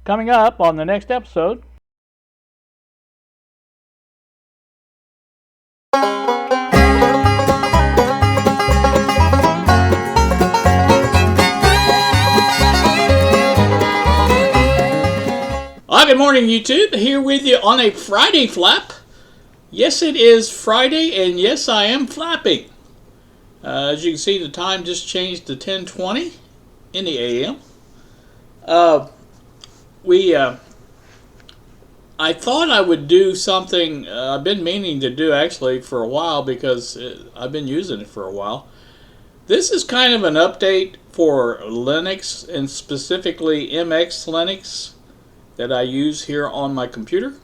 Coming up on the next episode. Good morning, YouTube. Here with you on a Friday flap. Yes, it is Friday, and yes, I am flapping. As you can see, the time just changed to 10:20 in the AM. I thought I would do something I've been meaning to do actually for a while because I've been using it for a while. This is kind of an update for Linux and specifically MX Linux that I use here on my computer.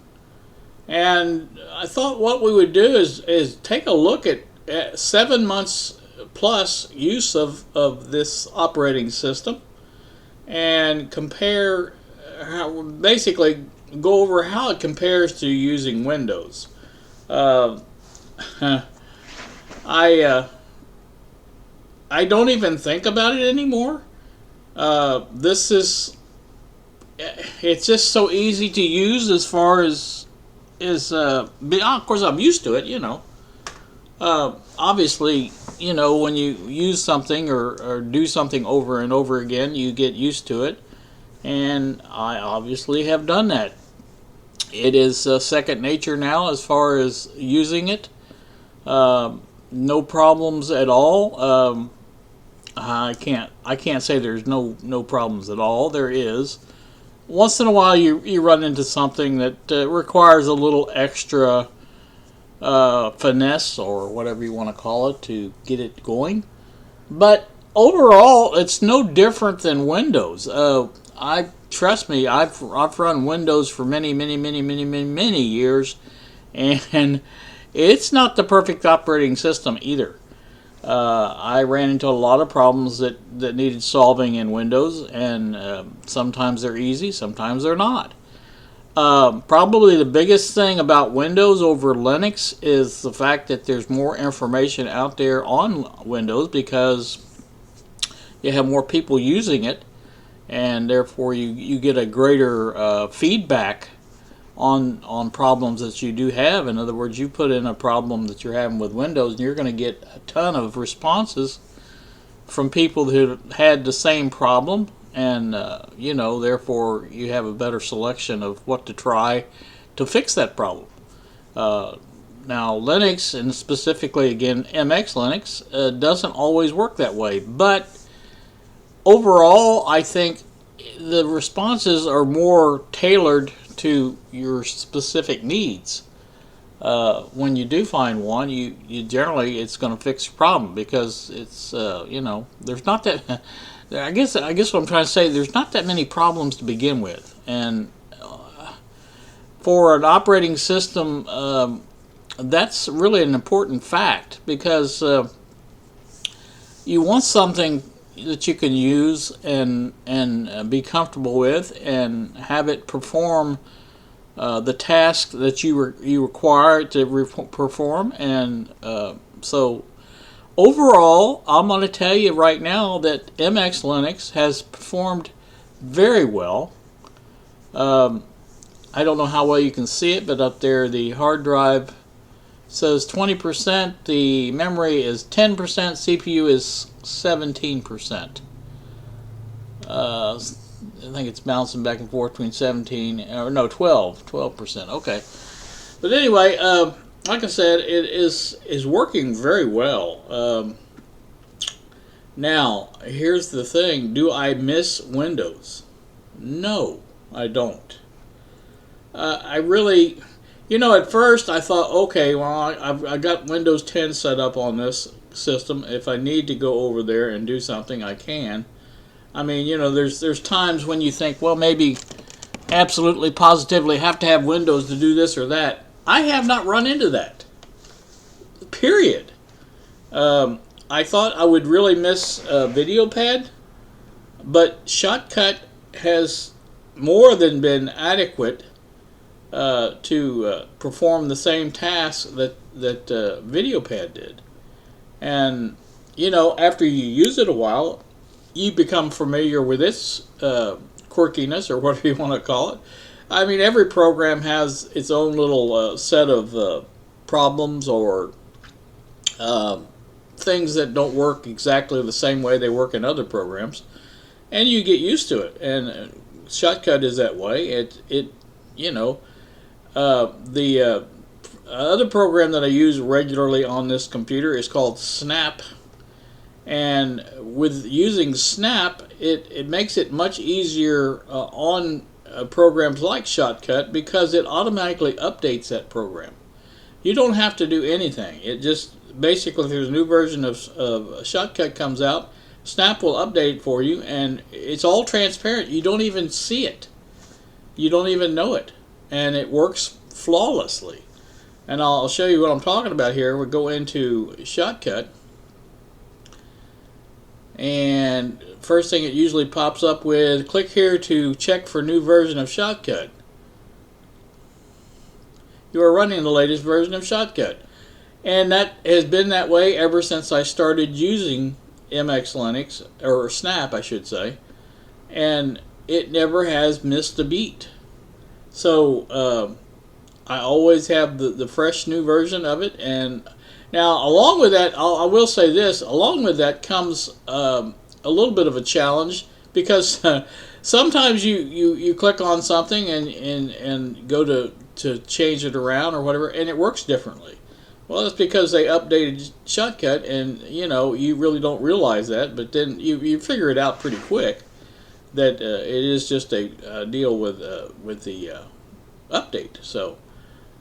And I thought what we would do is take a look at 7 months plus use of this operating system and compare basically go over how it compares to using Windows. I don't even think about it anymore. It's just so easy to use as far as of course I'm used to it, you know. Obviously, you know, when you use something or do something over and over again, you get used to it, and I obviously have done that. It is second nature now as far as using it. No problems at all. I can't say there's no problems at all. There is. Once in a while you run into something that requires a little extra finesse or whatever you want to call it to get it going. But overall, it's no different than Windows. Trust me, I've run Windows for many years, and it's not the perfect operating system either. I ran into a lot of problems that needed solving in Windows, and sometimes they're easy, sometimes they're not. Probably the biggest thing about Windows over Linux is the fact that there's more information out there on Windows because you have more people using it, and therefore you get a greater feedback on problems that you do have. In other words, you put in a problem that you're having with Windows, and you're going to get a ton of responses from people who had the same problem, and you know, therefore you have a better selection of what to try to fix that problem. Now Linux, and specifically again MX Linux, doesn't always work that way, but overall I think the responses are more tailored to your specific needs. When you do find one, you generally it's going to fix your problem because it's you know, there's not that I guess what I'm trying to say, there's not that many problems to begin with, and for an operating system that's really an important fact because you want something that you can use and be comfortable with and have it perform the task that you require it to perform. And so overall, I'm going to tell you right now that MX Linux has performed very well. I don't know how well you can see it, but up there the hard drive says 20%, the memory is 10%, CPU is 17%. I think it's bouncing back and forth between 12%. Okay. But anyway, like I said, it is working very well. Now, here's the thing. Do I miss Windows? No, I don't. I really... You know, at first I thought, okay, well, I got Windows 10 set up on this system. If I need to go over there and do something, I can. I mean, you know, there's times when you think, well, maybe absolutely positively have to have Windows to do this or that. I have not run into that. Period. I thought I would really miss VideoPad, but Shotcut has more than been adequate to perform the same task that VideoPad did. And you know, after you use it a while, you become familiar with its quirkiness or whatever you want to call it. I mean, every program has its own little set of problems or things that don't work exactly the same way they work in other programs, and you get used to it. And Shotcut is that way. It you know the other program that I use regularly on this computer is called Snap, and with using Snap, it makes it much easier on programs like Shotcut because it automatically updates that program. You don't have to do anything. It just basically, if there's a new version of Shotcut comes out, Snap will update it for you, and it's all transparent. You don't even see it. You don't even know it, and it works flawlessly. And I'll show you what I'm talking about here. We'll go into Shotcut, and first thing it usually pops up with, click here to check for new version of Shotcut. You are running the latest version of Shotcut. And that has been that way ever since I started using MX Linux, or Snap I should say, and it never has missed a beat. So I always have the fresh new version of it. And now along with that, I will say this, along with that comes a little bit of a challenge, because sometimes you click on something and go to change it around or whatever, and it works differently. Well, that's because they updated Shotcut, and you really don't realize that, but then you figure it out pretty quick that it is just a deal with the update. So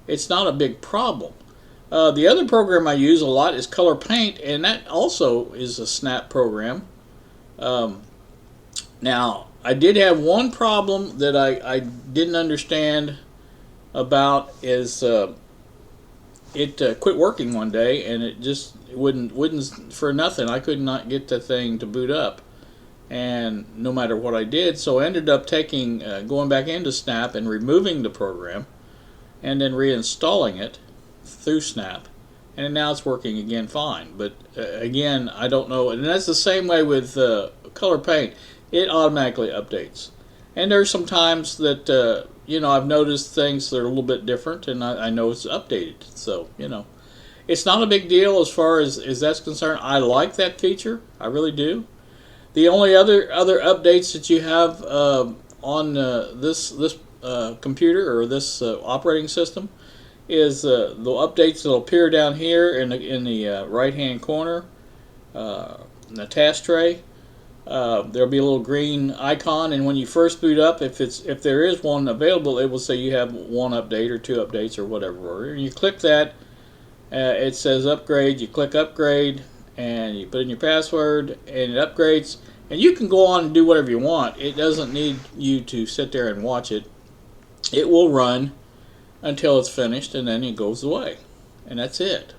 it's not a big problem. The other program I use a lot is Color Paint, and that also is a Snap program. Now, I did have one problem that I didn't understand about, is it quit working one day, and it wouldn't for nothing. I could not get the thing to boot up, and no matter what I did, so I ended up going back into Snap and removing the program, and then reinstalling it through Snap, and now it's working again fine. But again, I don't know, and that's the same way with Color Paint. It automatically updates, and there's some times that I've noticed things that are a little bit different, and I know it's updated. So, it's not a big deal as far as that's concerned. I like that feature. I really do. The only other updates that you have on this computer or this operating system is the updates that will appear down here in the right-hand corner, in the task tray. There'll be a little green icon, and when you first boot up, if there is one available, it will say you have one update or two updates or whatever. And you click that, it says upgrade. You click upgrade, and you put in your password, and it upgrades. And you can go on and do whatever you want. It doesn't need you to sit there and watch it. It will run until it's finished, and then it goes away, and that's it.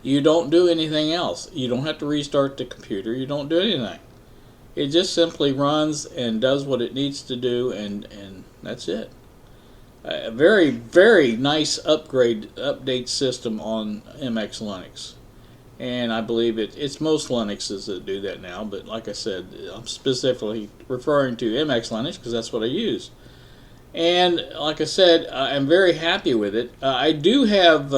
You don't do anything else. You don't have to restart the computer. You don't do anything. It just simply runs and does what it needs to do, and that's it. A very, very nice update system on MX Linux. And I believe it's most Linuxes that do that now, but like I said, I'm specifically referring to MX Linux because that's what I use. And like I said, I'm very happy with it. I do have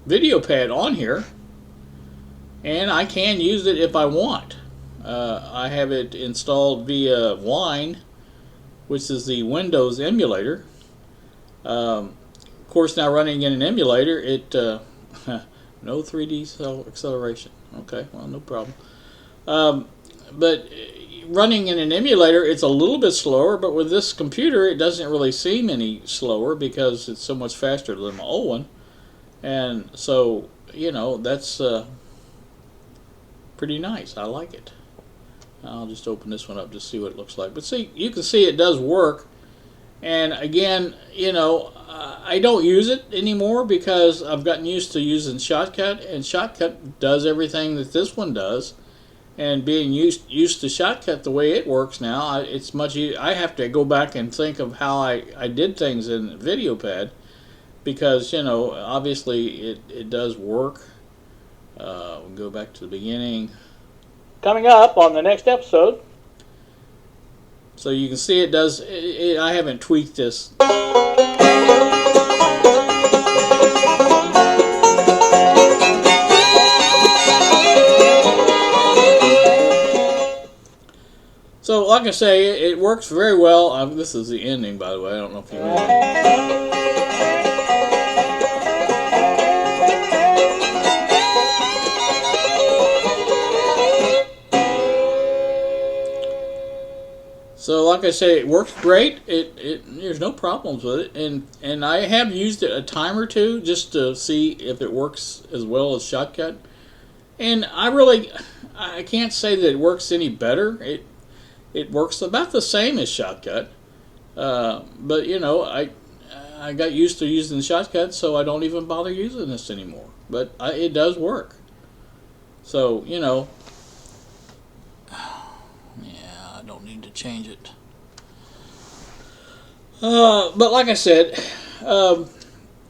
VideoPad on here, and I can use it if I want. I have it installed via Wine, which is the Windows emulator. Of course, now running in an emulator, it no 3D acceleration. Okay, well, no problem. But running in an emulator, it's a little bit slower, but with this computer, it doesn't really seem any slower because it's so much faster than my old one. And so, that's pretty nice. I like it. I'll just open this one up to see what it looks like. But see, you can see it does work. And again, I don't use it anymore because I've gotten used to using Shotcut, and Shotcut does everything that this one does. And being used to Shotcut the way it works now, it's much easier. I have to go back and think of how I did things in VideoPad, because obviously it does work. We'll go back to the beginning. coming up on the next episode. So you can see it does. I haven't tweaked this. So, like I say, it works very well. This is the ending, by the way. I don't know if you know. So, like I say, it works great. There's no problems with it, and I have used it a time or two just to see if it works as well as Shotcut. And I can't say that it works any better. It works about the same as Shotcut, but you know, I got used to using Shotcut, so I don't even bother using this anymore. But it does work. So you know. I don't need to change it. But like I said,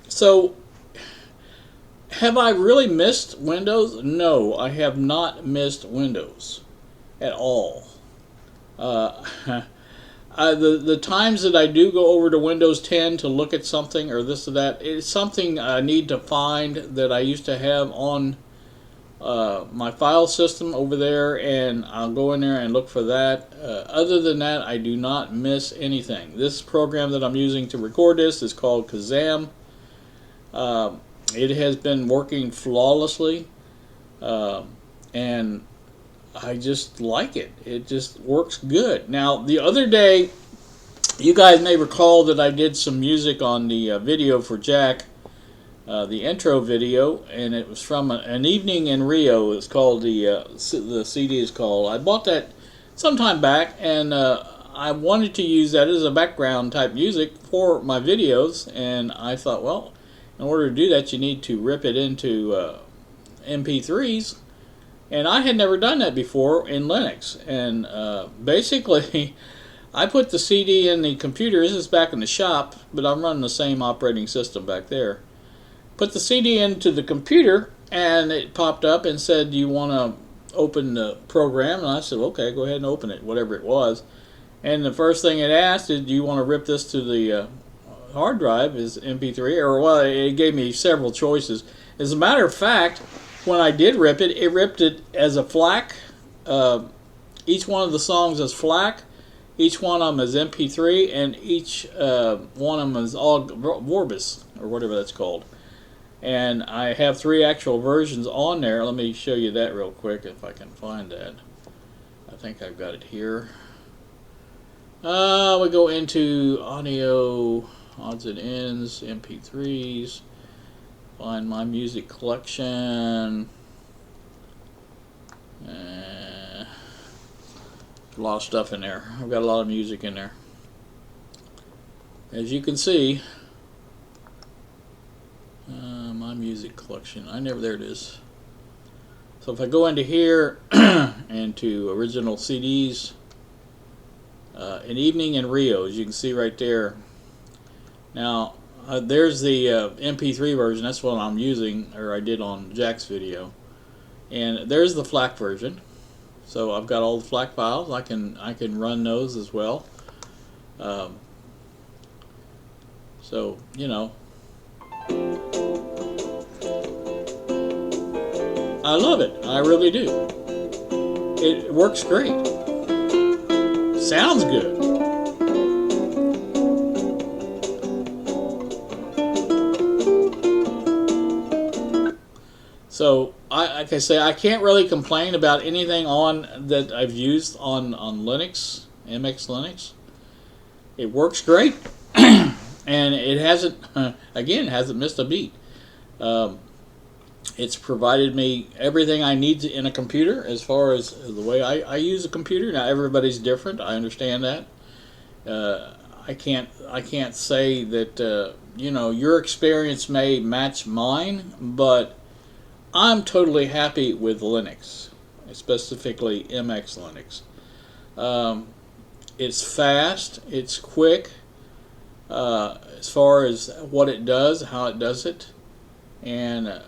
so have I really missed Windows? No, I have not missed Windows at all. The times that I do go over to Windows 10 to look at something or this or that, it's something I need to find that I used to have on my file system over there, and I'll go in there and look for that. Other than that, I do not miss anything. This program that I'm using to record this is called Kazam. It has been working flawlessly, and I just like it. It just works good. Now, the other day, you guys may recall that I did some music on the video for Jack, the intro video, and it was from an evening in Rio. It's called the CD is called. I bought that sometime back, and I wanted to use that as a background type music for my videos. And I thought, well, in order to do that, you need to rip it into MP3s, and I had never done that before in Linux. And basically, I put the CD in the computer. This is back in the shop, but I'm running the same operating system back there. Put the CD into the computer, and it popped up and said, do you want to open the program? And I said, okay, go ahead and open it, whatever it was. And the first thing it asked is, do you want to rip this to the hard drive as MP3? Or, well, it gave me several choices. As a matter of fact, when I did rip it, it ripped it as a FLAC. Each one of the songs is FLAC. Each one of them is MP3, and each one of them is all Vorbis, or whatever that's called. And I have 3 actual versions on there. Let me show you that real quick if I can find that. I think I've got it here. We go into audio, odds and ends, MP3s. Find my music collection. A lot of stuff in there. I've got a lot of music in there. As you can see, my music collection. There it is. So if I go into here, into original CDs, An Evening in Rio, as you can see right there. Now, there's the MP3 version. That's what I'm using, or I did on Jack's video. And there's the FLAC version. So I've got all the FLAC files. I can run those as well. So you know, I love it. I really do. It works great. Sounds good. So, like I say, I can't really complain about anything that I've used on Linux, MX Linux. It works great, and it hasn't, again, hasn't missed a beat. It's provided me everything I need in a computer as far as the way I use a computer. Now, everybody's different. I understand that. I can't say that you know, your experience may match mine, but I'm totally happy with Linux, specifically MX Linux. It's fast, it's quick, as far as what it does, how it does it, and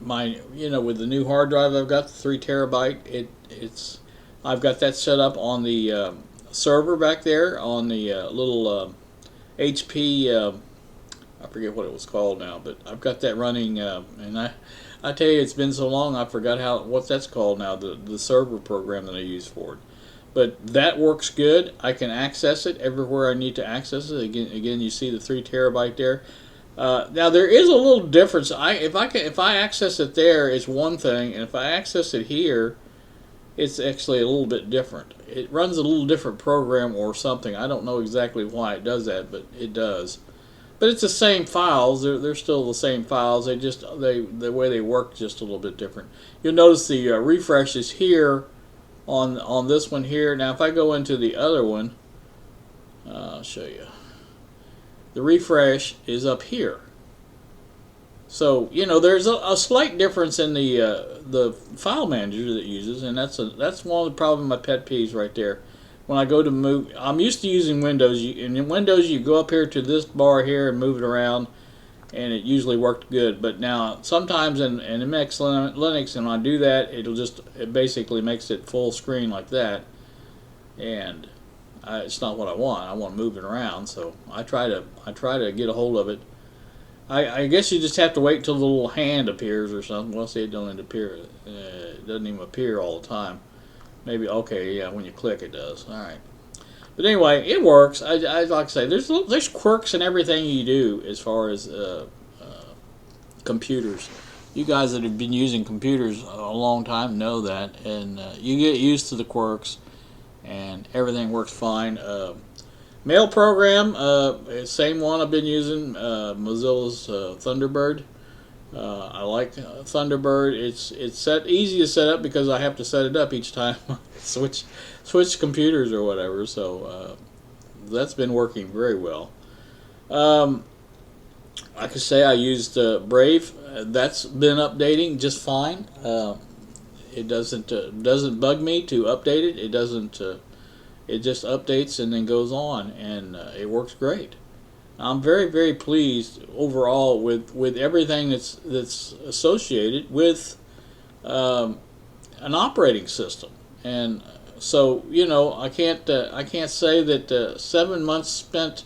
with the new hard drive I've got, the 3 terabyte. I've got that set up on the server back there on the little HP. I forget what it was called now, but I've got that running, and I tell you, it's been so long I forgot what that's called now. The server program that I use for it. But that works good. I can access it everywhere I need to access it. Again, you see the 3 terabyte there. Now there is a little difference. If I access it there, it's one thing, and if I access it here, it's actually a little bit different. It runs a little different program or something. I don't know exactly why it does that, but it does. But it's the same files. They're still the same files. The way they work just a little bit different. You'll notice the refresh is here on this one here. Now if I go into the other one, I'll show you. The refresh is up here. So there's a slight difference in the file manager that it uses, and that's one of the problem, my pet peeves right there. When I go to move, I'm used to using Windows. In Windows, you go up here to this bar here and move it around, and it usually worked good. But now sometimes in MX Linux, and when I do that, it basically makes it full screen like that, and it's not what I want. I want to move it around, so I try to get a hold of it. I guess you just have to wait until the little hand appears or something. Well, see, it doesn't appear. It doesn't even appear all the time. Maybe, okay, yeah, when you click it does. All right. But anyway, it works. I like to say, there's quirks in everything you do as far as computers. You guys that have been using computers a long time know that, and you get used to the quirks, and everything works fine. Mail program, same one I've been using, Mozilla's Thunderbird. I like Thunderbird. It's easy to set up because I have to set it up each time I switch computers or whatever. So that's been working very well. I could say I used Brave. That's been updating just fine. It doesn't bug me to update it. It doesn't. It just updates and then goes on, and it works great. I'm very, very pleased overall with everything that's associated with an operating system. And so I can't say that 7 months spent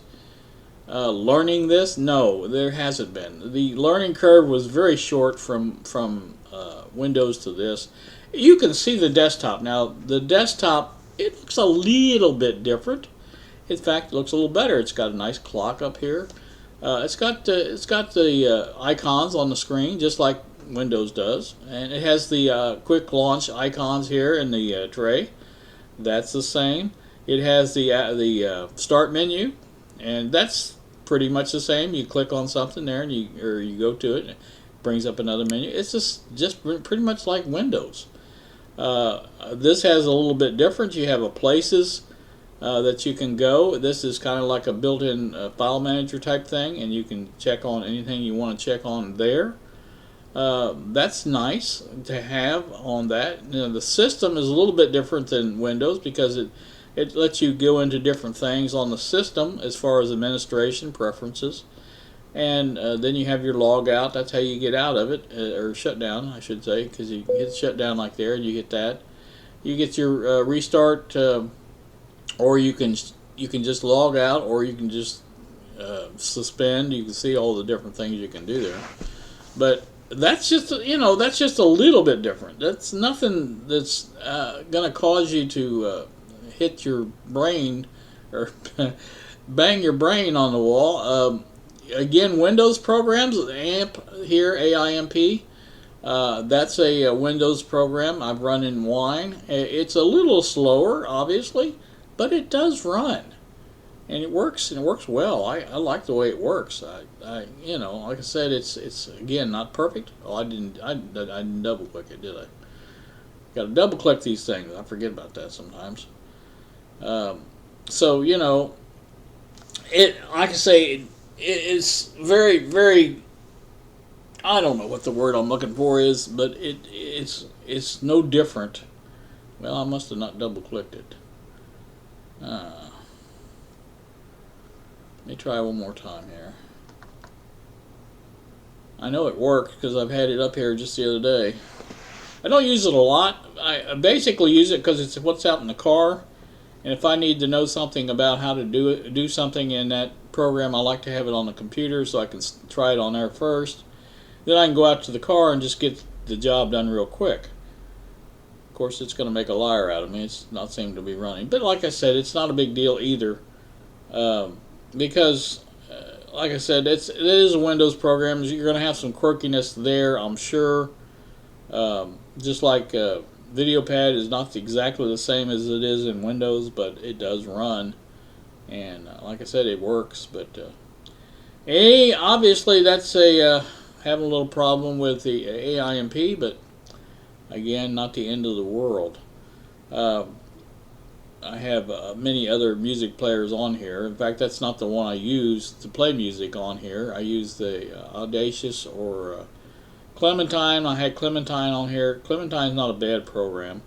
learning this. No, there hasn't been. The learning curve was very short from Windows to this. You can see the desktop now. The desktop, it looks a little bit different. In fact, it looks a little better. It's got a nice clock up here. It's got the icons on the screen just like Windows does, and it has the quick launch icons here in the tray. That's the same. It has the start menu, and that's pretty much the same. You click on something there, and you go to it, and it brings up another menu. It's just pretty much like Windows. This has a little bit different. You have a places that you can go. This is kind of like a built-in file manager type thing, and you can check on anything you want to check on there. That's nice to have on that. The system is a little bit different than Windows because it lets you go into different things on the system as far as administration preferences. And then you have your log out. That's how you get out of it, or shut down, I should say, because you hit shut down like there, and you get that. You get your restart, or you can just log out, or you can just suspend. You can see all the different things you can do there. But that's just that's just a little bit different. That's nothing that's going to cause you to hit your brain or bang your brain on the wall. Again, Windows programs, AMP here, AIMP, that's a Windows program I've run in Wine. It's a little slower, obviously, but it does run, and it works well. I like the way it works. I like I said, it's again not perfect. Oh, I didn't double click it, did I? Got to double click these things. I forget about that sometimes. So it, like I say. It's very, very, I don't know what the word I'm looking for is, but it's no different. Well, I must have not double clicked it. Let me try one more time here. I know it worked because I've had it up here just the other day. I don't use it a lot. I basically use it because it's what's out in the car, and if I need to know something about how to do something in that program, I like to have it on the computer so I can try it on there first. Then I can go out to the car and just get the job done real quick. Of course, it's going to make a liar out of me. It's not seeming to be running, but like I said, it's not a big deal either, because like I said, it is a Windows program. You're going to have some quirkiness there, I'm sure. Just like VideoPad is not exactly the same as it is in Windows, but it does run, and like I said, it works. But obviously that's having a little problem with the AIMP, but again, not the end of the world. I have many other music players on here. In fact, that's not the one I use to play music on here. I use the Audacious or Clementine. I had Clementine on here. Clementine's not a bad program.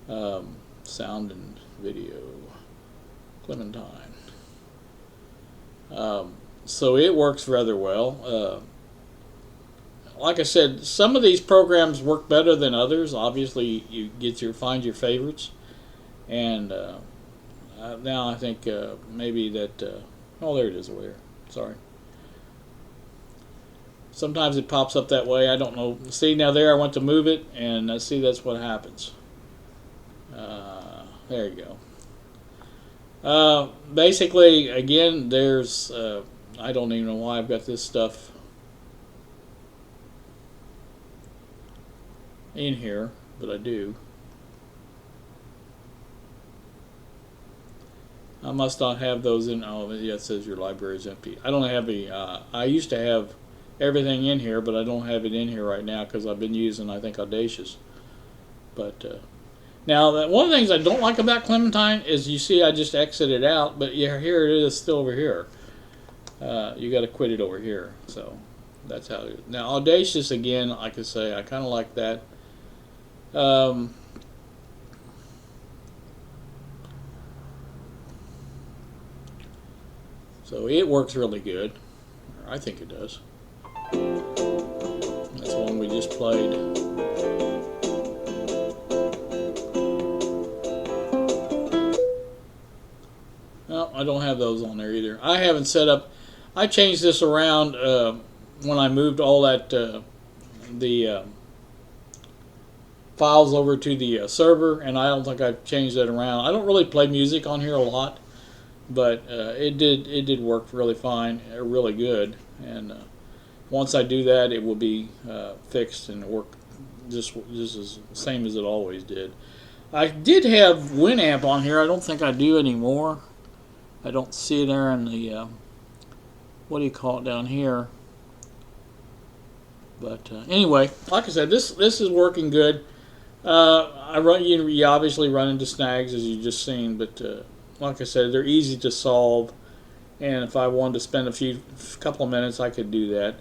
Sound and video. Clementine. So it works rather well. Like I said, some of these programs work better than others. Obviously, you find your favorites. And now I think maybe that, oh, there it is over here. Sorry. Sometimes it pops up that way. I don't know. See, now there I went to move it, and see, that's what happens. There you go. Basically, again, there's, I don't even know why I've got this stuff in here, but I do. I must not have those in. Oh, yeah, it says your library is empty. I don't have any. I used to have everything in here, but I don't have it in here right now because I've been using, I think, Audacious. But now, one of the things I don't like about Clementine is, you see, I just exited out, but yeah, here it is, still over here. You got to quit it over here. So that's how it is. Now, Audacious, again, like I say, I kind of like that. So it works really good. I think it does. That's the one we just played. No, I don't have those on there either. I haven't set up. I changed this around when I moved all that the files over to the server, and I don't think I've changed that around. I don't really play music on here a lot, but it did work really fine, really good, and once I do that, it will be fixed and work just as same as it always did. I did have Winamp on here. I don't think I do anymore. I don't see it there in the what do you call it down here? But anyway, like I said, this is working good. You obviously run into snags, as you just seen, but like I said, they're easy to solve, and if I wanted to spend a couple of minutes, I could do that.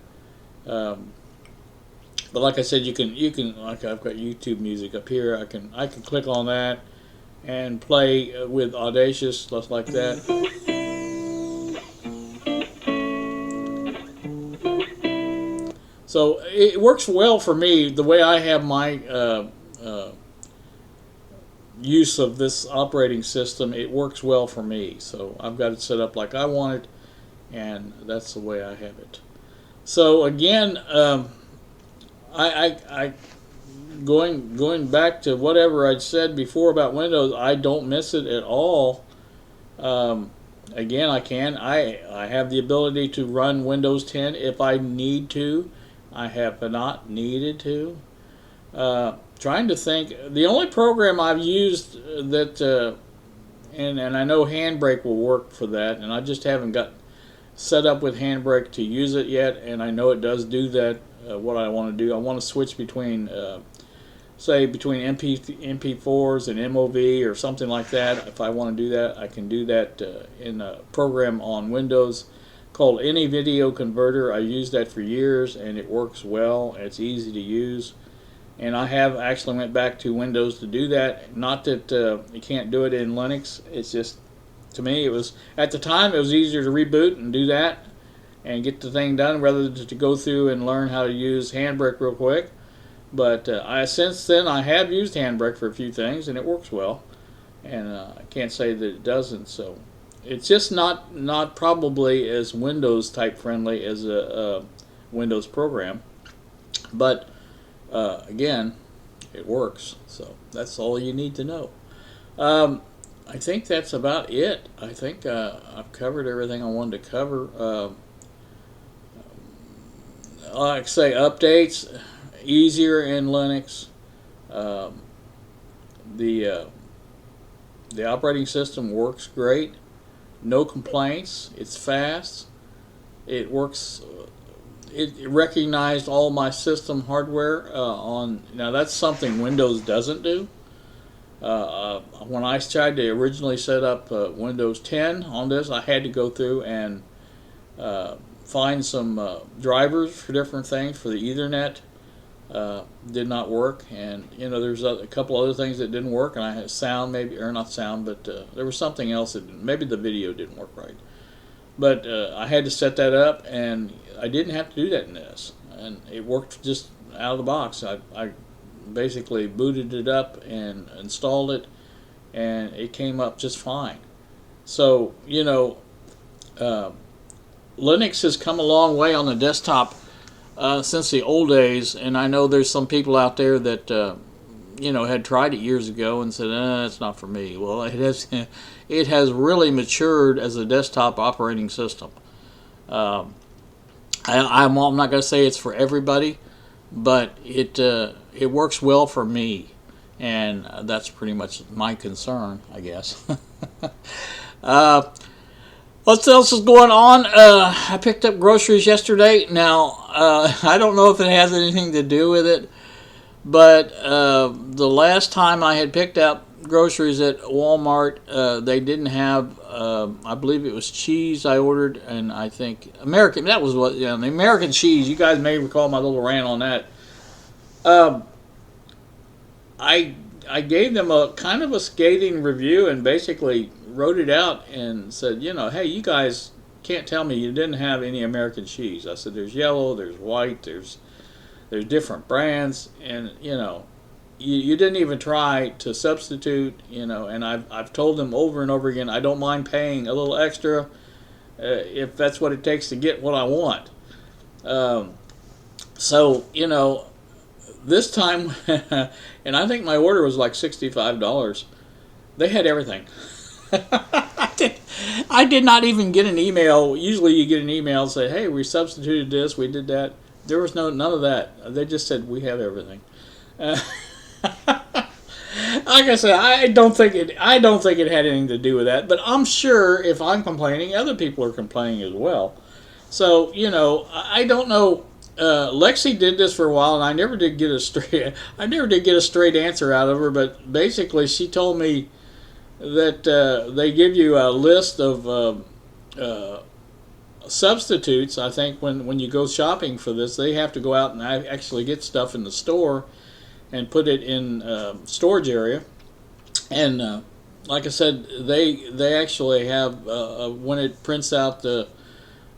But like I said, you can like, I've got YouTube music up here. I can click on that and play with Audacious, just like that. So it works well for me the way I have my use of this operating system. It works well for me, so I've got it set up like I want it, and that's the way I have it. So again, I going back to whatever I'd said before about Windows, I don't miss it at all. Again, I have the ability to run Windows 10 if I need to. I have not needed to. Trying to think, the only program I've used that, and I know Handbrake will work for that, and I just haven't got set up with Handbrake to use it yet, and I know it does do that. What I want to do, I want to switch between, say, between MP4s and MOV or something like that. If I want to do that, I can do that in a program on Windows called Any Video Converter. I used that for years, and it works well. It's easy to use. And I have actually went back to Windows to do that. Not that you can't do it in Linux. It's just, to me, it was, at the time, it was easier to reboot and do that. and get the thing done rather than to go through and learn how to use Handbrake real quick. But since then I have used Handbrake for a few things, and it works well, and I can't say that it doesn't. So it's just not probably as Windows type friendly as a Windows program, but again, it works. So that's all you need to know. I think that's about it. I think I've covered everything I wanted to cover. Like I say, updates easier in Linux. The operating system works great. No complaints. It's fast. It works. It recognized all my system hardware on. Now that's something Windows doesn't do. When I tried to originally set up Windows 10 on this, I had to go through and find some drivers for different things for the Ethernet. Did not work, and there's a couple other things that didn't work, and I had sound, maybe, or not sound, but there was something else that maybe the video didn't work right. But I had to set that up, and I didn't have to do that in this, and it worked just out of the box. I basically booted it up and installed it, and it came up just fine. So Linux has come a long way on the desktop since the old days, and I know there's some people out there that had tried it years ago and said, it's not for me. Well, it has really matured as a desktop operating system. I'm not going to say it's for everybody, but it works well for me, and that's pretty much my concern, I guess. What else is going on? I picked up groceries yesterday. Now, I don't know if it has anything to do with it, but the last time I had picked up groceries at Walmart, they didn't have, I believe it was cheese I ordered, and I think American, that was what, the American cheese. You guys may recall my little rant on that. I gave them a kind of a scathing review and basically wrote it out and said, hey, you guys can't tell me you didn't have any American cheese. I said, there's yellow, there's white, there's different brands, and you didn't even try to substitute, and I've told them over and over again, I don't mind paying a little extra if that's what it takes to get what I want. So this time, and I think my order was like $65. They had everything. I did not even get an email. Usually you get an email and say, hey, we substituted this, we did that. There was none of that. They just said, we have everything. Like I said, I don't think it had anything to do with that, but I'm sure if I'm complaining, other people are complaining as well. So, I don't know. Lexi did this for a while, and I never did get a straight answer out of her. But basically, she told me that they give you a list of substitutes. I think when you go shopping for this, they have to go out and actually get stuff in the store and put it in storage area. And like I said, they actually have when it prints out the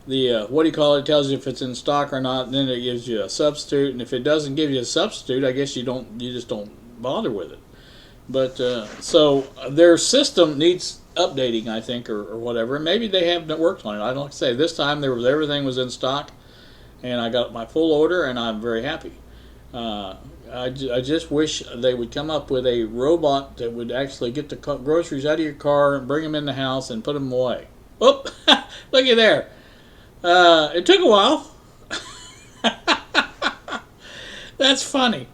what do you call it? It tells you if it's in stock or not, and then it gives you a substitute. And if it doesn't give you a substitute, I guess you just don't bother with it. But so their system needs updating, I think, or whatever. Maybe they haven't worked on it. I don't say this time everything was in stock, and I got my full order, and I'm very happy. I just wish they would come up with a robot that would actually get the groceries out of your car and bring them in the house and put them away. Whoop! Look at there. It took a while. That's funny.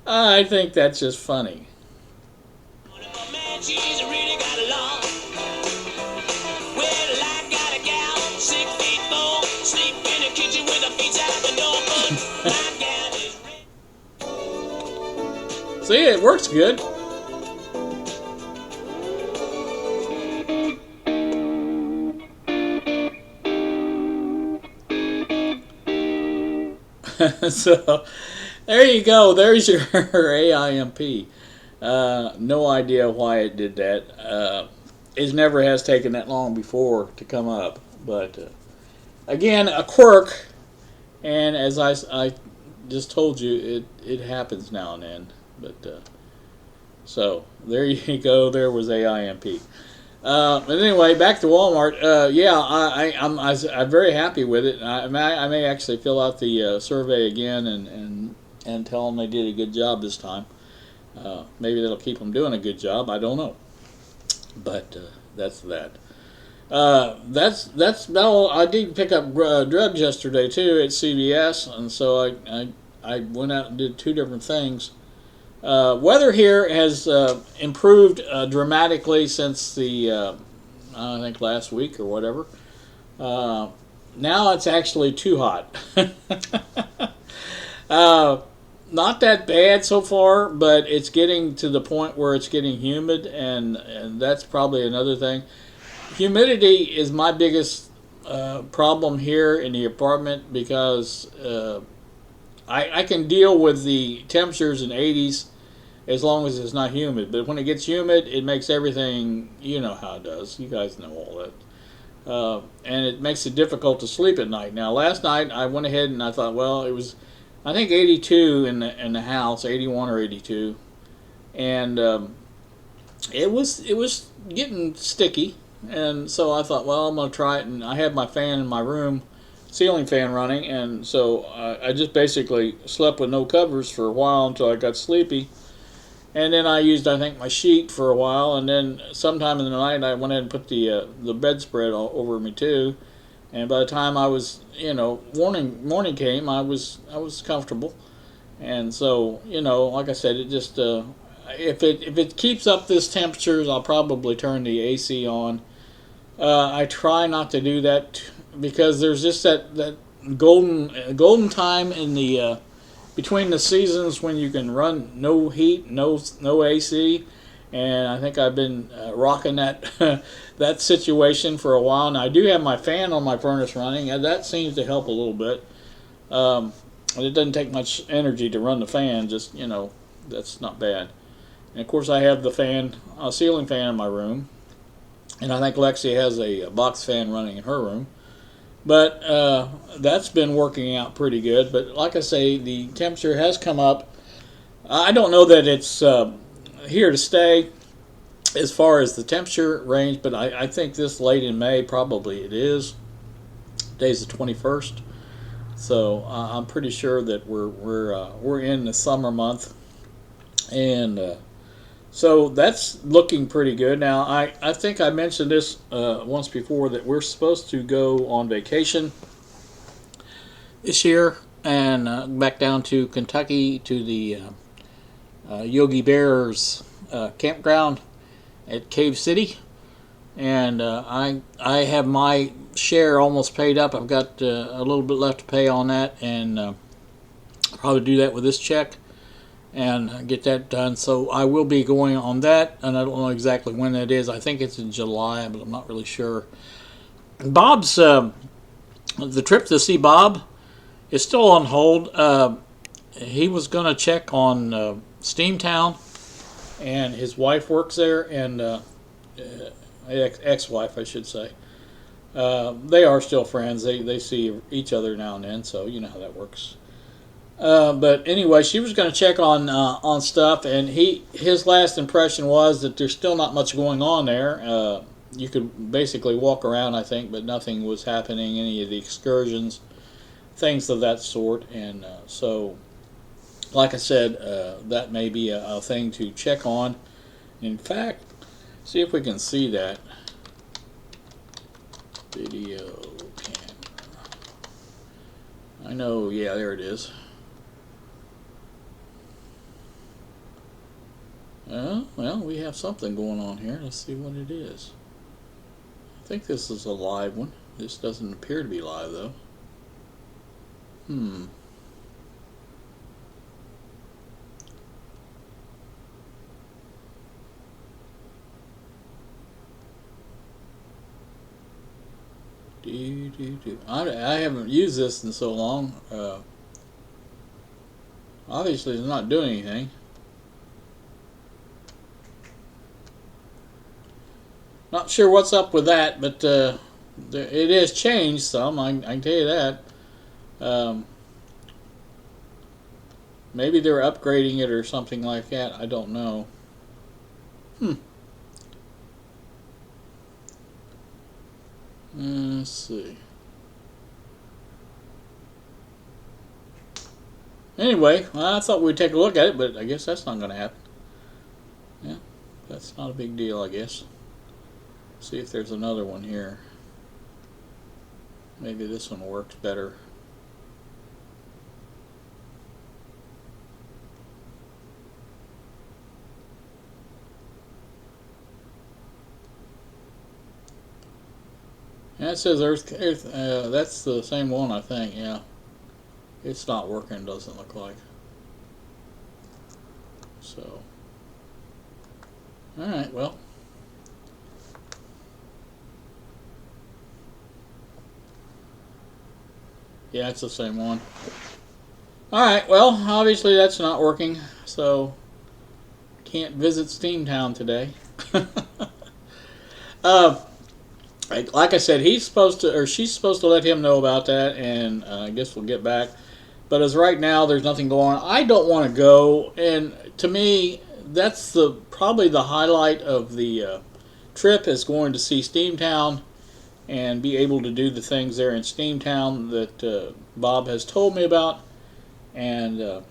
I think that's just funny. See, it works good. So, there you go. There's your AIMP. No idea why it did that. It never has taken that long before to come up. But again, a quirk, and as I just told you, it happens now and then. But so there you go. There was AIMP. But anyway, back to Walmart. Yeah, I'm very happy with it. I may actually fill out the survey again and tell them they did a good job this time. Maybe that'll keep them doing a good job. I don't know. But that's that. That's about all. I did pick up drugs yesterday too at CVS, and so I went out and did two different things. Weather here has improved dramatically since the I think last week or whatever. Now it's actually too hot. Not that bad so far, but it's getting to the point where it's getting humid, and that's probably another thing. Humidity is my biggest problem here in the apartment because I can deal with the temperatures in 80s as long as it's not humid. But when it gets humid, it makes everything, you know how it does. You guys know all that. And it makes it difficult to sleep at night. Now, last night I went ahead and I thought, well, it was, I think 82 in the house, 81 or 82, and it was getting sticky. And so I thought, well, I'm going to try it. And I had my fan in my room, ceiling fan running, and so I just basically slept with no covers for a while until I got sleepy. And then I used, I think, my sheet for a while, and then sometime in the night I went ahead and put the bedspread all over me too. And by the time I was, morning came, I was comfortable. And so, like I said, it just if it keeps up this temperatures, I'll probably turn the AC on. I try not to do that because there's just that golden time in the between the seasons when you can run no heat, no AC, and I think I've been rocking that that situation for a while. Now I do have my fan on my furnace running, and that seems to help a little bit. It doesn't take much energy to run the fan, just that's not bad. And of course I have the fan, a ceiling fan in my room, and I think Lexi has a box fan running in her room. But that's been working out pretty good. But like I say, the temperature has come up. I don't know that it's here to stay as far as the temperature range, but I think this late in May probably it is. Today's the 21st, so I'm pretty sure that we're in the summer month, and so that's looking pretty good. Now, I think I mentioned this once before that we're supposed to go on vacation this year and back down to Kentucky to the Yogi Bear's campground at Cave City. And I have my share almost paid up. I've got a little bit left to pay on that, and I'll probably do that with this check and get that done. So I will be going on that, and I don't know exactly when that is. I think it's in July, but I'm not really sure. Bob's the trip to see Bob is still on hold. He was going to check on Steamtown, and his wife works there, and ex-wife, I should say. They are still friends. They see each other now and then, so you know how that works. But anyway, she was going to check on stuff, and his last impression was that there's still not much going on there. You could basically walk around, I think, but nothing was happening, any of the excursions, things of that sort. And so, like I said, that may be a thing to check on. In fact, see if we can see that video camera. I know, yeah, there it is. Well, we have something going on here. Let's see what it is. I think this is a live one. This doesn't appear to be live, though. I haven't used this in so long. Obviously, it's not doing anything. Not sure what's up with that, but It has changed some. I can tell you that. Um, Maybe they're upgrading it or something like that. I don't know. Hmm. Let's see. Anyway, I thought we'd take a look at it, but I guess that's not going to happen. Yeah, that's not a big deal, I guess. See if there's another one here. Maybe this one works better. Yeah, it says Earth. That's the same one, I think. Yeah, it's not working. Doesn't look like. So, all right. Well, yeah, it's the same one. All right. Well, obviously that's not working. So, can't visit Steamtown today. uh, like I said, he's supposed to, or she's supposed to let him know about that, and I guess we'll get back. But as right now, there's nothing going on. I don't want to go, and to me, that's probably the highlight of the trip is going to see Steamtown and be able to do the things there in Steamtown that Bob has told me about. And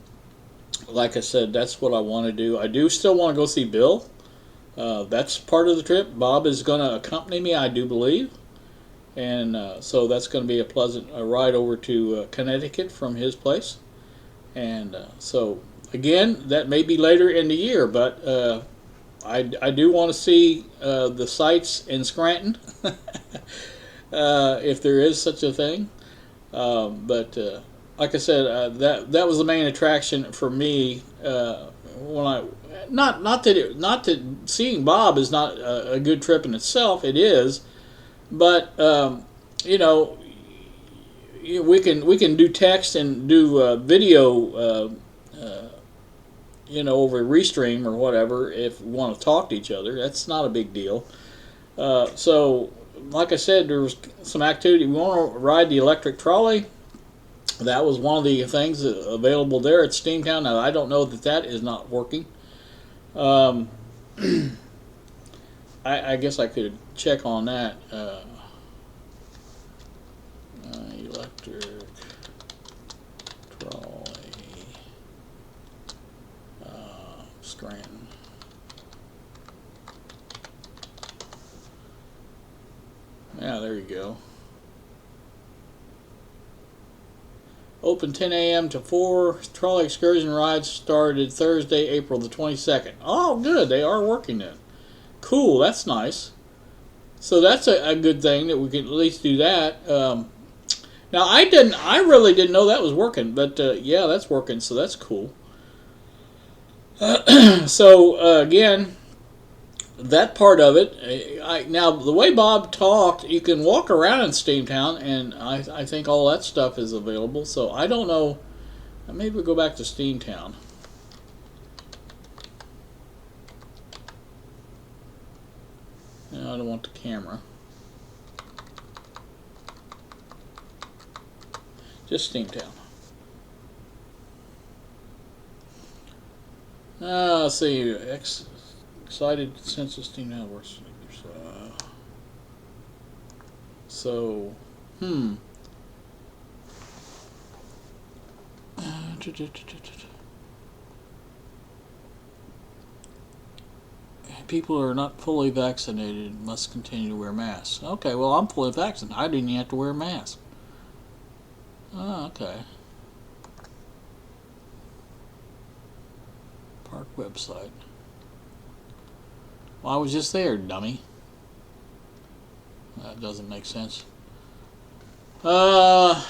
like I said, that's what I want to do. I do still want to go see Bill. That's part of the trip. Bob is going to accompany me, I do believe. And so that's going to be a pleasant ride over to Connecticut from his place. And so, again, that may be later in the year, but I do want to see the sights in Scranton, if there is such a thing. But like I said, that was the main attraction for me when I not that seeing Bob is not a good trip in itself. It is, but you know, we can do text and do video, you know, over Restream or whatever if we want to talk to each other. That's not a big deal. So, like I said, there was some activity. We want to ride the electric trolley. That was one of the things available there at Steamtown. Now, I don't know that is not working. I guess I could check on that. Electric trolley, Scranton. Yeah, there you go. Open 10 a.m. to 4. Trolley excursion rides started Thursday, April the 22nd. Oh, good. They are working then. Cool. That's nice. So that's a good thing that we can at least do that. Now I really didn't know that was working, but yeah, that's working. So that's cool. So again, that part of it. Now the way Bob talked, you can walk around in Steamtown, and I think all that stuff is available. So I don't know. Maybe we'll go back to Steamtown. No, I don't want the camera. Just Steamtown. Let's see. Excited Census Steamtown works. So, people who are not fully vaccinated must continue to wear masks. Okay, well, I'm fully vaccinated. I didn't even have to wear a mask. Oh, okay. Park website. Well, I was just there, dummy. That doesn't make sense. I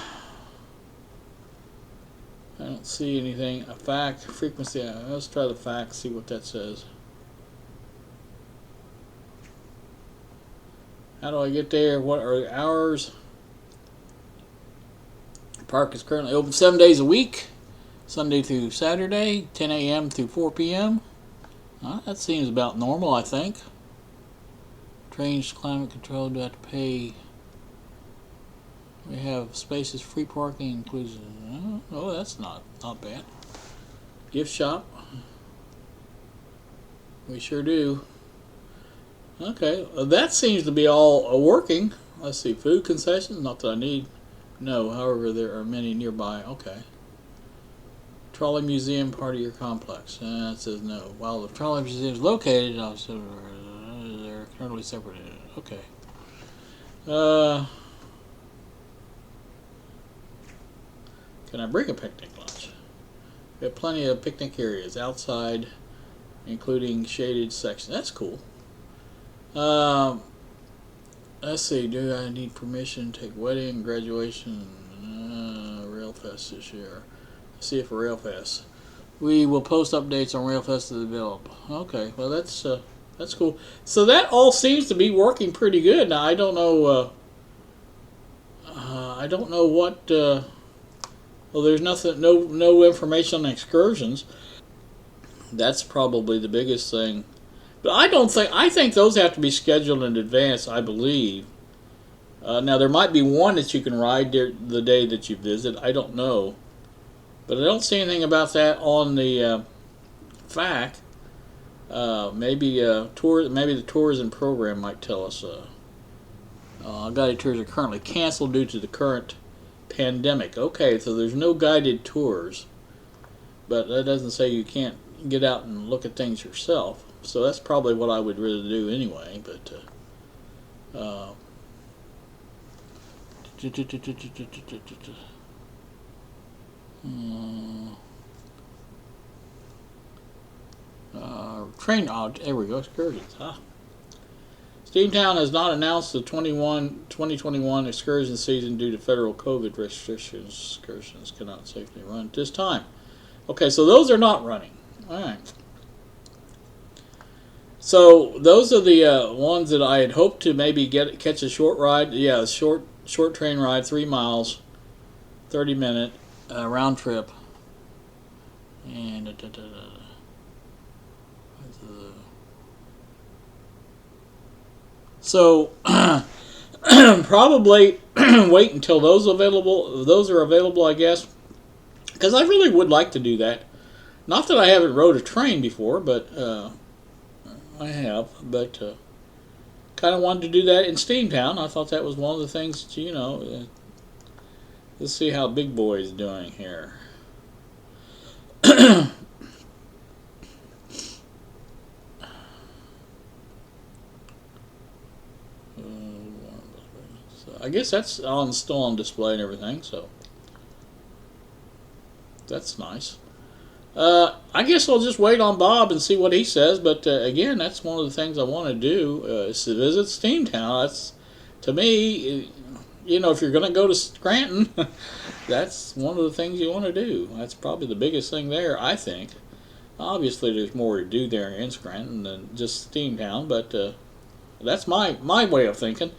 don't see anything. A fact, frequency. Let's try the fact, see what that says. How do I get there? What are the hours? The park is currently open 7 days a week, Sunday through Saturday, 10 a.m. through 4 p.m. That seems about normal, I think. Trains climate control, do I have to pay We have spaces, free parking includes. Oh, that's not bad. Gift shop. We sure do. Okay, that seems to be all working. Let's see, food concessions. Not that I need. No, however, there are many nearby. Okay. Trolley Museum, part of your complex. It says no. While the Trolley Museum is located, they're currently separated. Okay. Can I bring a picnic lunch? We have plenty of picnic areas outside, including shaded sections. That's cool. Let's see. Do I need permission to take wedding, graduation, Railfest this year? Let's see if a Railfest. We will post updates on Railfest as available. Okay. Well, that's cool. So that all seems to be working pretty good. Now I don't know. I don't know what. Well, there's nothing. No information on excursions. That's probably the biggest thing. But I think those have to be scheduled in advance, I believe. Now, there might be one that you can ride the day that you visit. I don't know. But I don't see anything about that on the FAQ. Maybe the tourism program might tell us. Guided tours are currently canceled due to the current pandemic. Okay, so there's no guided tours. But that doesn't say you can't get out and look at things yourself. So that's probably what I would really do anyway. But train. Oh, there we go. Excursions. Huh? Steamtown has not announced the 2021 excursion season due to federal COVID restrictions. Excursions cannot safely run at this time. Okay, so those are not running. All right. So those are the ones that I had hoped to maybe catch a short ride. Yeah, a short train ride, 3 miles, 30-minute round trip, and so probably wait until those are available, I guess, because I really would like to do that. Not that I haven't rode a train before, but I have, but kind of wanted to do that in Steamtown. I thought that was one of the things that, let's see how Big Boy is doing here. So I guess that's still on display and everything, so that's nice. I guess I'll just wait on Bob and see what he says. But again, that's one of the things I want to do is to visit Steamtown. That's, to me, if you're going to go to Scranton, that's one of the things you want to do. That's probably the biggest thing there, I think. Obviously, there's more to do there in Scranton than just Steamtown, but that's my way of thinking.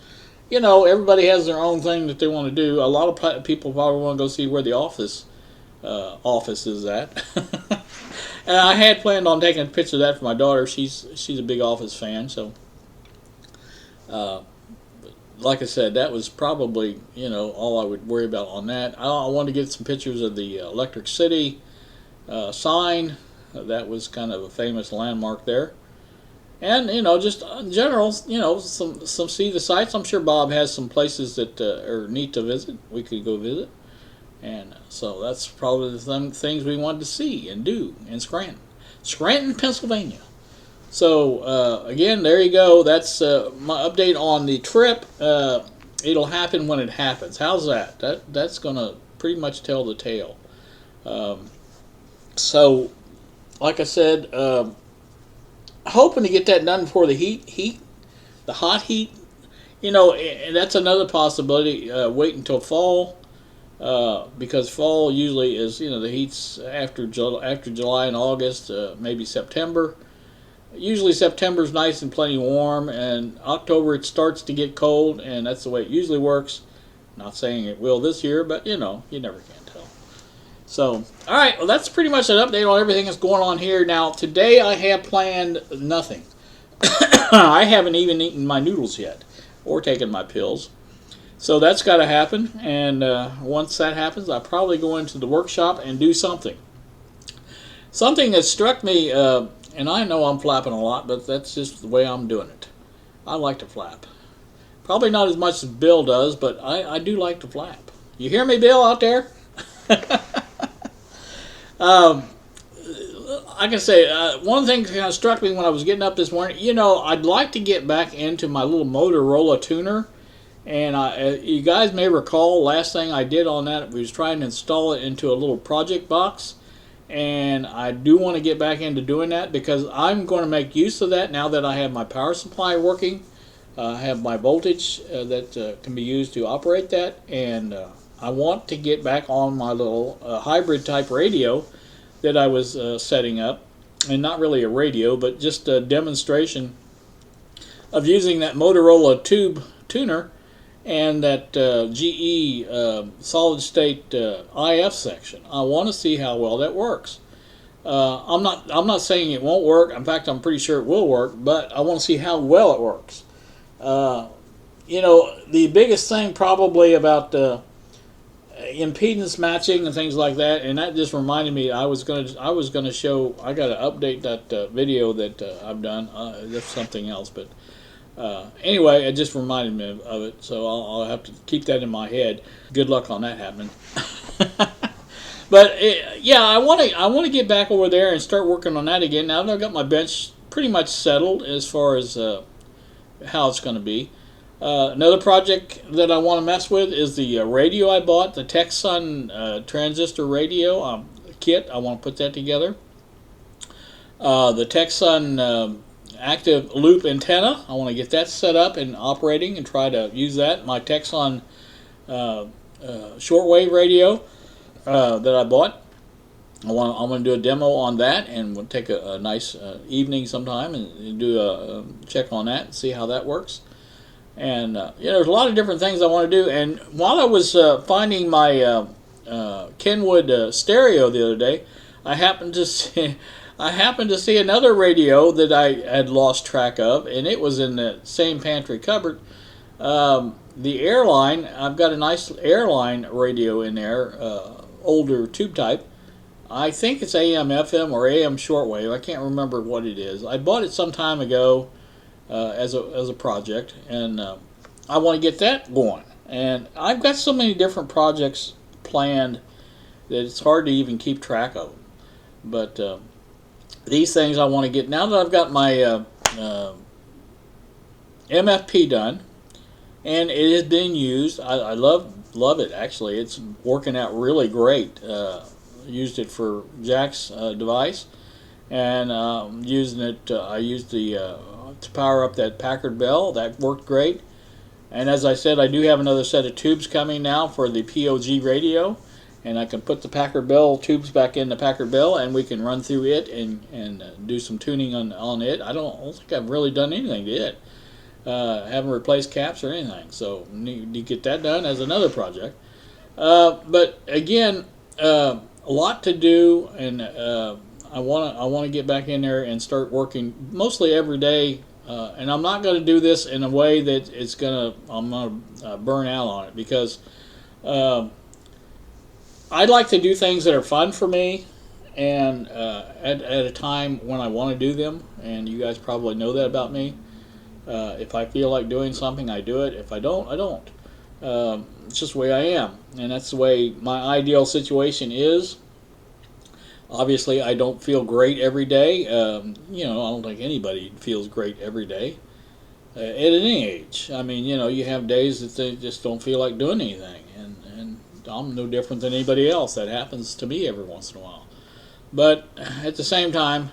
Everybody has their own thing that they want to do. A lot of people probably want to go see where the office is at. And I had planned on taking a picture of that for my daughter. She's a big Office fan, so like I said, that was probably all I would worry about on that. I wanted to get some pictures of the Electric City sign. That was kind of a famous landmark there. And just in general, some see the sights. I'm sure Bob has some places that are neat to visit. We could go visit. And so that's probably the things we wanted to see and do in Scranton, Pennsylvania. So again, there you go. That's my update on the trip. It'll happen when it happens. How's that? That's going to pretty much tell the tale. So, like I said, hoping to get that done before the hot heat. And that's another possibility. Wait until fall. Because fall usually is, the heat's after July and August, maybe September. Usually September's nice and plenty warm, and October it starts to get cold, and that's the way it usually works. Not saying it will this year, but you never can tell. So, all right, well, that's pretty much an update on everything that's going on here. Now, today I have planned nothing. I haven't even eaten my noodles yet, or taken my pills. So that's got to happen, and once that happens, I'll probably go into the workshop and do something. Something that struck me, and I know I'm flapping a lot, but that's just the way I'm doing it. I like to flap. Probably not as much as Bill does, but I do like to flap. You hear me, Bill, out there? I can say one thing kind of struck me when I was getting up this morning. I'd like to get back into my little Motorola tuner. And you guys may recall, last thing I did on that was trying to install it into a little project box. And I do want to get back into doing that because I'm going to make use of that now that I have my power supply working. I have my voltage that can be used to operate that. And I want to get back on my little hybrid type radio that I was setting up. And not really a radio, but just a demonstration of using that Motorola tube tuner and that GE solid state IF section. I want to see how well that works. I'm not saying it won't work. In fact, I'm pretty sure it will work, but I want to see how well it works. The biggest thing probably about impedance matching and things like that, and that just reminded me I was gonna show. I got to update that video that I've done. That's something else, but. Anyway, it just reminded me of it, so I'll have to keep that in my head. Good luck on that happening. But I want to get back over there and start working on that again. Now that I've got my bench pretty much settled as far as how it's going to be. Another project that I want to mess with is the radio I bought, the Texan transistor radio kit. I want to put that together. The Texan active loop antenna. I want to get that set up and operating and try to use that. My Texan shortwave radio that I bought. I'm going to do a demo on that, and we'll take a nice evening sometime and do a check on that and see how that works. And there's a lot of different things I want to do. And while I was finding my Kenwood stereo the other day, I happened to see another radio that I had lost track of, and it was in the same pantry cupboard. The Airline, I've got a nice Airline radio in there, older tube type. I think it's AM, FM, or AM shortwave. I can't remember what it is. I bought it some time ago as a project, and I want to get that going. And I've got so many different projects planned that it's hard to even keep track of them. But these things I want to get, now that I've got my MFP done, and it is being used. I love it, actually. It's working out really great. Used it for Jack's device, and using it. I used the to power up that Packard Bell. That worked great. And as I said, I do have another set of tubes coming now for the POG radio, and I can put the Packard Bell tubes back in the Packard Bell, and we can run through it and do some tuning on it. I don't think I've really done anything to it. Haven't replaced caps or anything, so need to get that done as another project. But again, a lot to do, and I want to get back in there and start working mostly every day. And I'm not going to do this in a way that I'm going to burn out on it, because I'd like to do things that are fun for me, and at a time when I want to do them. And you guys probably know that about me. If I feel like doing something, I do it. If I don't, I don't. It's just the way I am, and that's the way my ideal situation is. Obviously, I don't feel great every day. I don't think anybody feels great every day at any age. I mean, you have days that they just don't feel like doing anything, and I'm no different than anybody else. That happens to me every once in a while. But at the same time,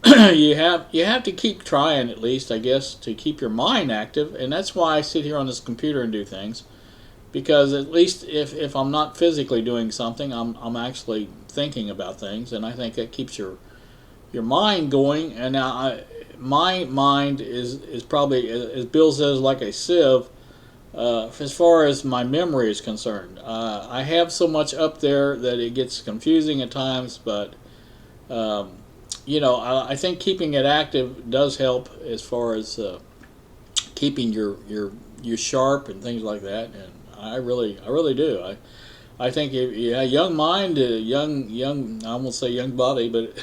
you have to keep trying, at least, I guess, to keep your mind active, and that's why I sit here on this computer and do things. Because at least if I'm not physically doing something, I'm actually thinking about things, and I think that keeps your mind going. And now my mind is probably, as Bill says, like a sieve as far as my memory is concerned. I have so much up there that it gets confusing at times, but I think keeping it active does help as far as keeping your sharp and things like that. And I really do. I think yeah, young mind, young. I won't say young body, but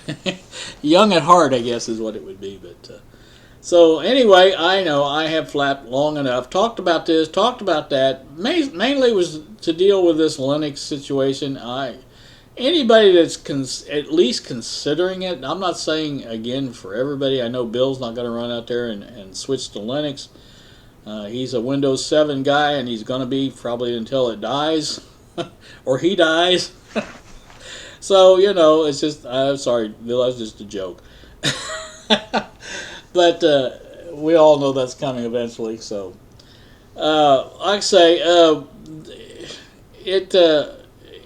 young at heart, I guess, is what it would be. But so anyway, I know I have flapped long enough. Talked about this, talked about that. Mainly was to deal with this Linux situation. Anybody that's at least considering it. I'm not saying again for everybody. I know Bill's not going to run out there and switch to Linux. He's a Windows 7 guy, and he's going to be probably until it dies, or he dies. So, it's just, sorry, Bill, that was just a joke. But we all know that's coming eventually. So, like I say,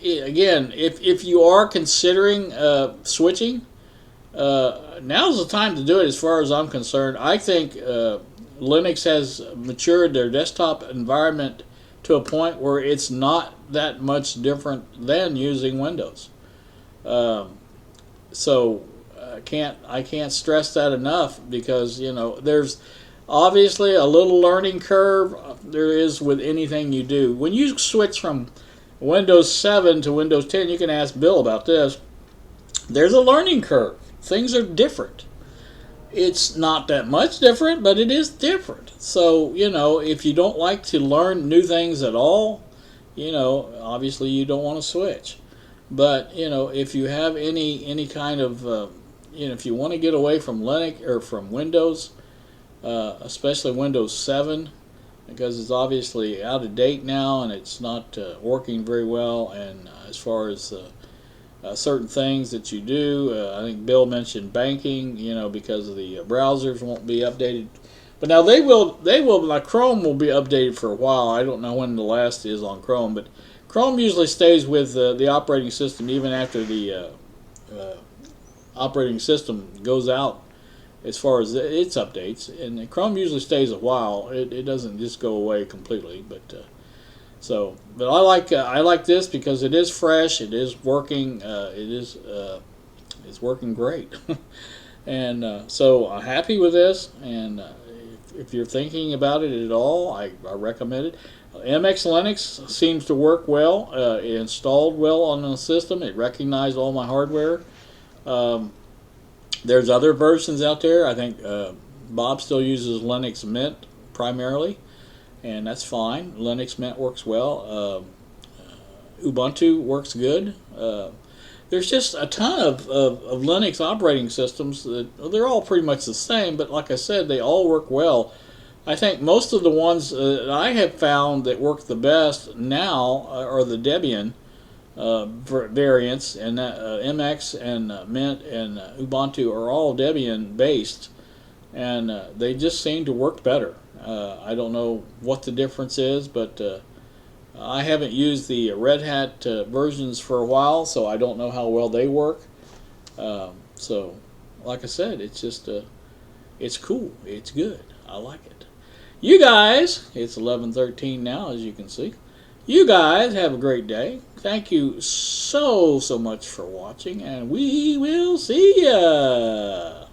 again, if you are considering switching, now's the time to do it as far as I'm concerned. I think Linux has matured their desktop environment to a point where it's not that much different than using Windows. So I can't stress that enough, because there's obviously a little learning curve. There is with anything you do. When you switch from Windows 7 to Windows 10, you can ask Bill about this. There's a learning curve. Things are different. It's not that much different, but it is different. So, if you don't like to learn new things at all, obviously you don't want to switch. But, if you have any kind of, if you want to get away from Linux or from Windows, especially Windows 7, because it's obviously out of date now and it's not working very well. And as far as certain things that you do, I think Bill mentioned banking, because of the browsers won't be updated. But now they will, like Chrome will be updated for a while. I don't know when the last is on Chrome, but Chrome usually stays with the operating system even after the operating system goes out as far as its updates. And Chrome usually stays a while. It doesn't just go away completely. But I like this because it is fresh. It is working. It's working great. And so I'm happy with this. And if you're thinking about it at all, I recommend it. MX Linux seems to work well. It installed well on the system. It recognized all my hardware. There's other versions out there. I think Bob still uses Linux Mint primarily, and that's fine. Linux Mint works well. Ubuntu works good. There's just a ton of Linux operating systems that they're all pretty much the same, but like I said, they all work well. I think most of the ones that I have found that work the best now are the Debian variants, and MX and Mint and Ubuntu are all Debian based, and they just seem to work better. I don't know what the difference is, but I haven't used the Red Hat versions for a while, so I don't know how well they work. So, like I said, it's just it's cool. It's good. I like it. You guys, it's 11:13 now, as you can see. You guys have a great day. Thank you so much for watching, and we will see ya.